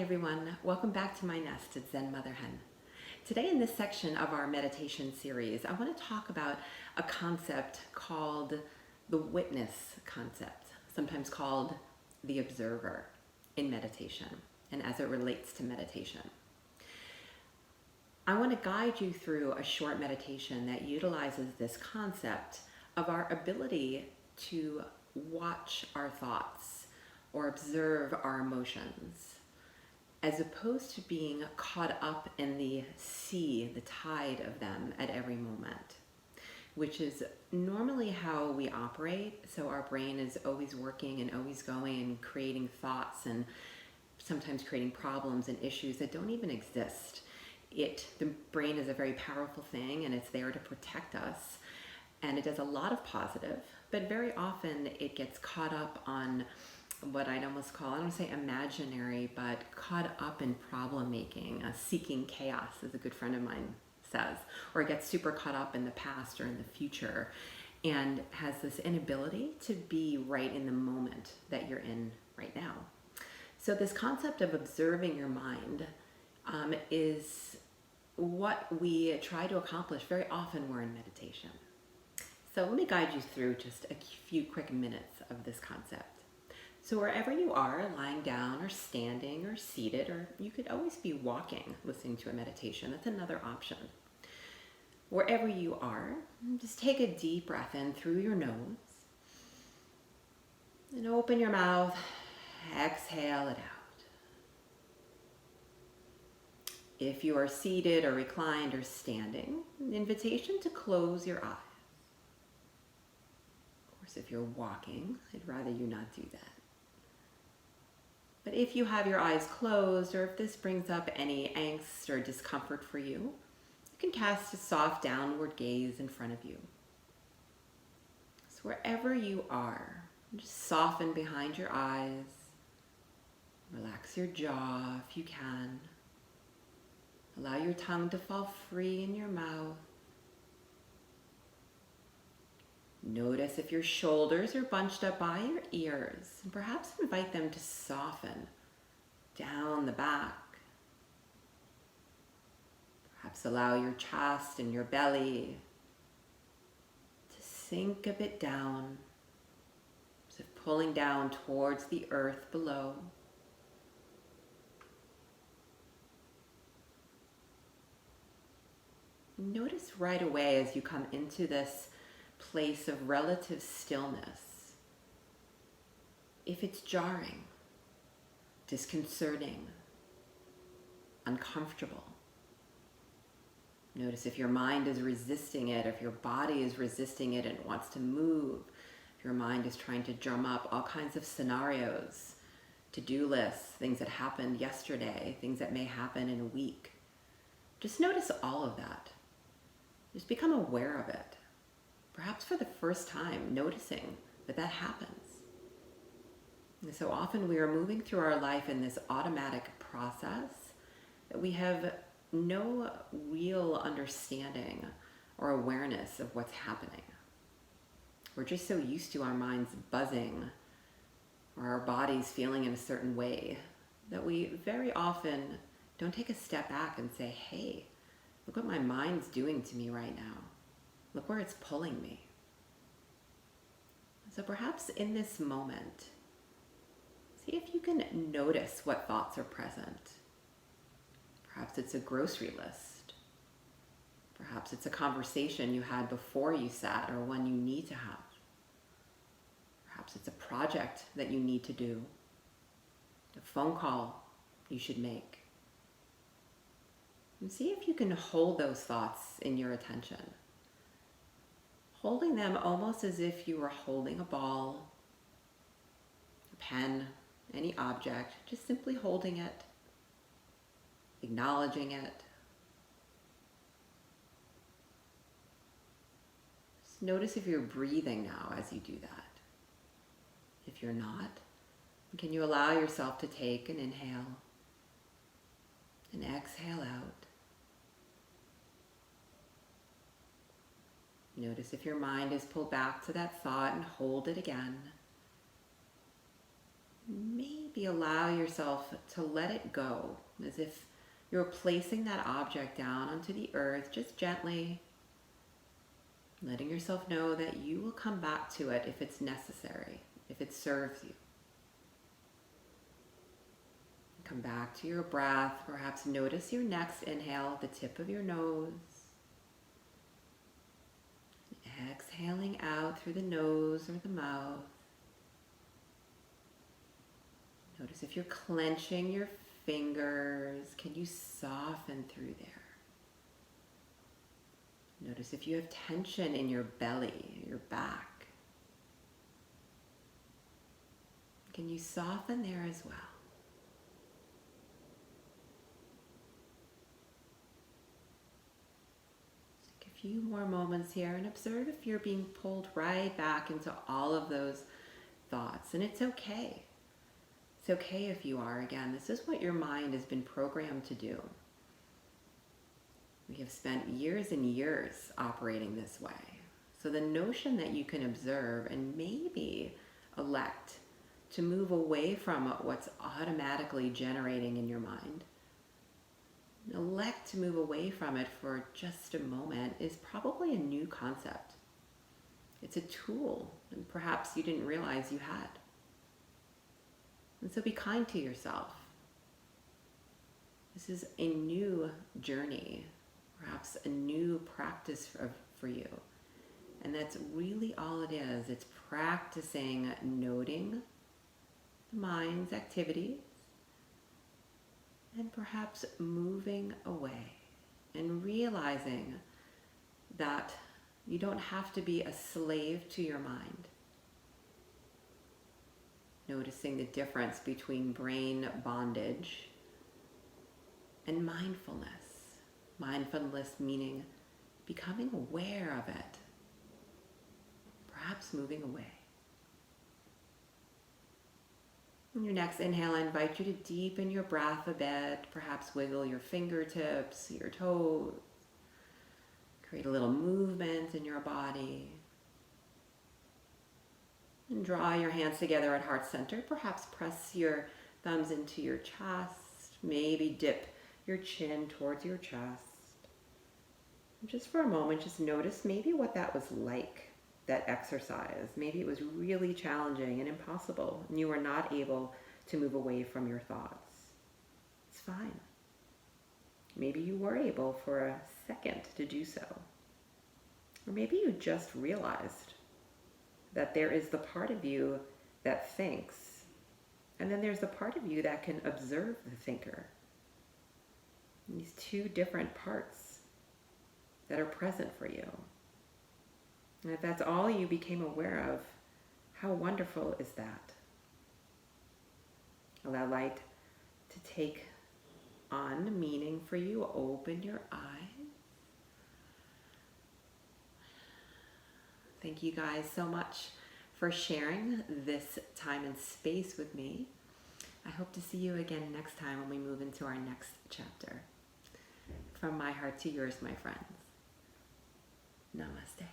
everyone, welcome back to my nest at Zen Mother Hen. Today in this section of our meditation series, I want to talk about a concept called the witness concept, sometimes called the observer in meditation and as it relates to meditation. I want to guide you through a short meditation that utilizes this concept of our ability to watch our thoughts or observe our emotions, as opposed to being caught up in the sea, the tide of them at every moment, which is normally how we operate. So our brain is always working and always going and creating thoughts and sometimes creating problems and issues that don't even exist. The brain is a very powerful thing and it's there to protect us. And it does a lot of positive, but very often it gets caught up on what I'd almost call, I don't want to say imaginary, but caught up in problem making, seeking chaos, as a good friend of mine says, or it gets super caught up in the past or in the future and has this inability to be right in the moment that you're in right now. So this concept of observing your mind is what we try to accomplish very often when we're in meditation. So let me guide you through just a few quick minutes of this concept. So wherever you are, lying down or standing or seated, or you could always be walking, listening to a meditation. That's another option. Wherever you are, just take a deep breath in through your nose and open your mouth, exhale it out. If you are seated or reclined or standing, an invitation to close your eyes. Of course, if you're walking, I'd rather you not do that. But if you have your eyes closed, or if this brings up any angst or discomfort for you, you can cast a soft downward gaze in front of you. So wherever you are, just soften behind your eyes, relax your jaw if you can. Allow your tongue to fall free in your mouth. Notice if your shoulders are bunched up by your ears, and perhaps invite them to soften down the back. Perhaps allow your chest and your belly to sink a bit down, as if pulling down towards the earth below. Notice right away as you come into this place of relative stillness, if it's jarring, disconcerting, uncomfortable. Notice if your mind is resisting it, if your body is resisting it and wants to move, if your mind is trying to drum up all kinds of scenarios, to-do lists, things that happened yesterday, things that may happen in a week. Just notice all of that. Just become aware of it. Perhaps for the first time, noticing that happens. And so often we are moving through our life in this automatic process that we have no real understanding or awareness of what's happening. We're just so used to our minds buzzing or our bodies feeling in a certain way that we very often don't take a step back and say, hey, look what my mind's doing to me right now. Look where it's pulling me. So perhaps in this moment, see if you can notice what thoughts are present. Perhaps it's a grocery list. Perhaps it's a conversation you had before you sat or one you need to have. Perhaps it's a project that you need to do, a phone call you should make. And see if you can hold those thoughts in your attention. Holding them almost as if you were holding a ball, a pen, any object, just simply holding it, acknowledging it. Just notice if you're breathing now as you do that. If you're not, can you allow yourself to take an inhale and exhale out? Notice if your mind is pulled back to that thought and hold it again. Maybe maybe allow yourself to let it go, as if you're placing that object down onto the earth, just gently, letting yourself know that you will come back to it if it's necessary, if it serves you. Come back to your breath. Perhaps notice your next inhale, the tip of your nose. Exhaling out through the nose or the mouth. Notice if you're clenching your fingers, can you soften through there? Notice if you have tension in your belly, your back. Can you soften there as well? Take a few more moments here and observe if you're being pulled right back into all of those thoughts. And it's okay. It's okay if you are. Again, this is what your mind has been programmed to do. We have spent years and years operating this way. So the notion that you can observe and maybe elect to move away from what's automatically generating in your mind, elect to move away from it for just a moment, is probably a new concept. It's a tool, and perhaps you didn't realize you had. And so be kind to yourself. This is a new journey, perhaps a new practice for you. And that's really all it is. It's practicing noting the mind's activities and perhaps moving away and realizing that you don't have to be a slave to your mind. Noticing the difference between brain bondage and mindfulness. Mindfulness meaning becoming aware of it, perhaps moving away. In your next inhale, I invite you to deepen your breath a bit, perhaps wiggle your fingertips, your toes, create a little movement in your body. And draw your hands together at heart center. Perhaps press your thumbs into your chest. Maybe dip your chin towards your chest. And just for a moment, just notice maybe what that was like, that exercise. Maybe it was really challenging and impossible, and you were not able to move away from your thoughts. It's fine. Maybe you were able for a second to do so. Or maybe you just realized that there is the part of you that thinks, and then there's the part of you that can observe the thinker. These two different parts that are present for you. And if that's all you became aware of, how wonderful is that? Allow light to take on meaning for you. Open your eyes. Thank you guys so much for sharing this time and space with me. I hope to see you again next time when we move into our next chapter. From my heart to yours, my friends. Namaste.